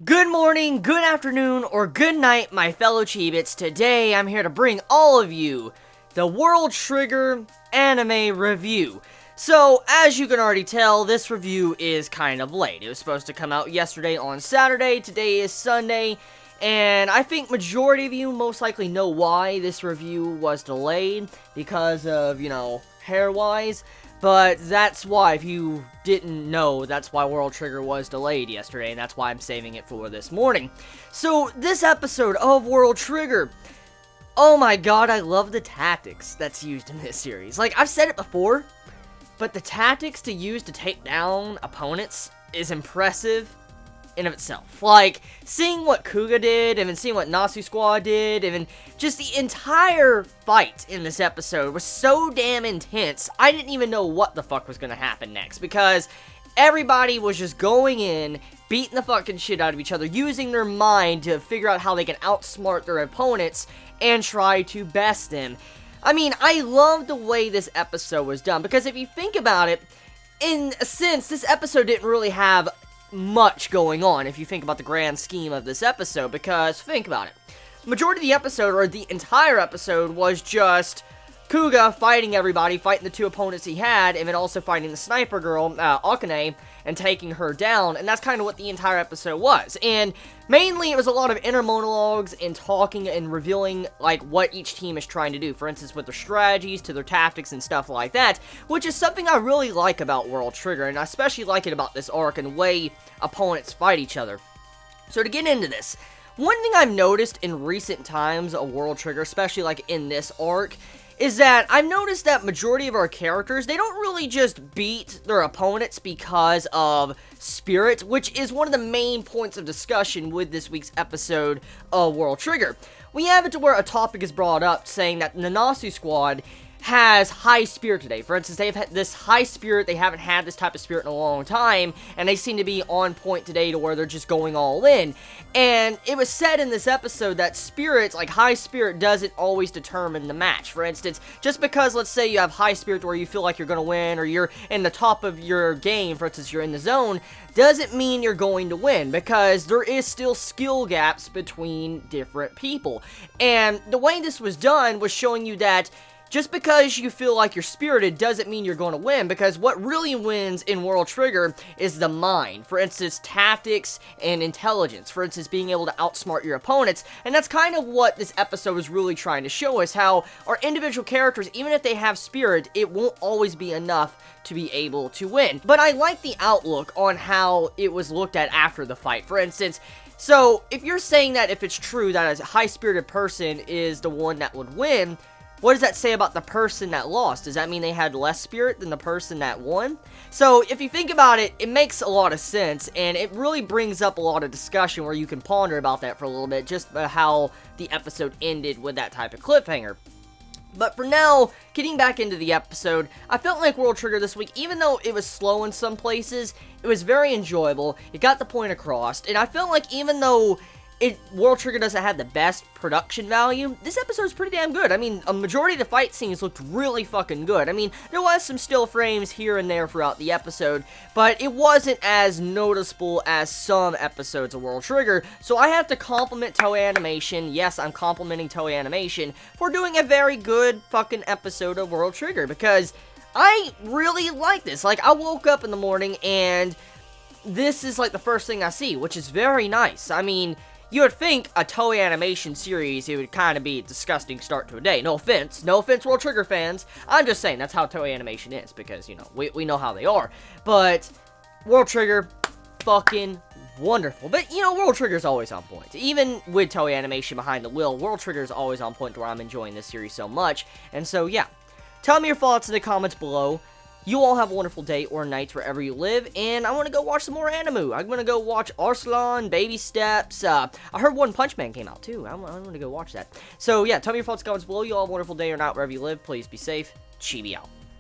Good morning, good afternoon, or good night, my fellow Chibits. Today, I'm here to bring all of you the World Trigger anime review. So, as you can already tell, this review is kind of late. It was supposed to come out yesterday on Saturday, today is Sunday, and I think majority of you most likely know why this review was delayed, because of, hair-wise. But that's why, if you didn't know, that's why World Trigger was delayed yesterday, and that's why I'm saving it for this morning. So, this episode of World Trigger, oh my god, I love the tactics that's used in this series. Like, I've said it before, but the tactics to use to take down opponents is impressive in of itself. Like, seeing what Kuga did, and then seeing what Nasu Squad did, and then just the entire fight in this episode was so damn intense, I didn't even know what the fuck was gonna happen next, because everybody was just going in, beating the fucking shit out of each other, using their mind to figure out how they can outsmart their opponents, and try to best them. I mean, I love the way this episode was done, because if you think about it, in a sense, this episode didn't really have much going on, if you think about the grand scheme of this episode, because, think about it. The majority of the episode, or the entire episode, was just Kuga fighting everybody, fighting the two opponents he had, and then also fighting the sniper girl, Akane, and taking her down, and that's kind of what the entire episode was. And mainly, it was a lot of inner monologues and talking and revealing, like, what each team is trying to do. For instance, with their strategies, to their tactics, and stuff like that, which is something I really like about World Trigger, and I especially like it about this arc and the way opponents fight each other. So to get into this, one thing I've noticed in recent times of World Trigger, especially, like, in this arc, is that I've noticed that majority of our characters, they don't really just beat their opponents because of spirit, which is one of the main points of discussion with this week's episode of World Trigger. We have it to where a topic is brought up saying that the Nasu Squad has high spirit today. For instance, they've had this high spirit, they haven't had this type of spirit in a long time, and they seem to be on point today to where they're just going all in. And it was said in this episode that spirits, like high spirit, doesn't always determine the match. For instance, just because, let's say you have high spirit where you feel like you're going to win, or you're in the top of your game, for instance, you're in the zone, doesn't mean you're going to win, because there is still skill gaps between different people. And the way this was done was showing you that just because you feel like you're spirited doesn't mean you're going to win, because what really wins in World Trigger is the mind. For instance, tactics and intelligence. For instance, being able to outsmart your opponents. And that's kind of what this episode was really trying to show us, how our individual characters, even if they have spirit, it won't always be enough to be able to win. But I like the outlook on how it was looked at after the fight. For instance, so if you're saying that if it's true that a high-spirited person is the one that would win, what does that say about the person that lost? Does that mean they had less spirit than the person that won? So, if you think about it, it makes a lot of sense, and it really brings up a lot of discussion where you can ponder about that for a little bit, just how the episode ended with that type of cliffhanger. But for now, getting back into the episode, I felt like World Trigger this week, even though it was slow in some places, it was very enjoyable, it got the point across, and I felt like even though World Trigger doesn't have the best production value, this episode's pretty damn good. I mean, a majority of the fight scenes looked really fucking good. I mean, there was some still frames here and there throughout the episode, but it wasn't as noticeable as some episodes of World Trigger, so I have to compliment Toei Animation. Yes, I'm complimenting Toei Animation for doing a very good fucking episode of World Trigger, because I really like this. Like, I woke up in the morning, and this is, like, the first thing I see, which is very nice. I mean, you would think a Toei Animation series, it would kind of be a disgusting start to a day. No offense, World Trigger fans. I'm just saying, that's how Toei Animation is, because, we know how they are. But, World Trigger, fucking wonderful. But, World Trigger's always on point. Even with Toei Animation behind the wheel, World Trigger's always on point to where I'm enjoying this series so much. And so, yeah. Tell me your thoughts in the comments below. You all have a wonderful day or night wherever you live, and I want to go watch some more anime. I'm going to go watch Arslan, Baby Steps. I heard One Punch Man came out, too. I'm going to go watch that. So, yeah, tell me your thoughts in the comments below. You all have a wonderful day or night wherever you live. Please be safe. Chibi out.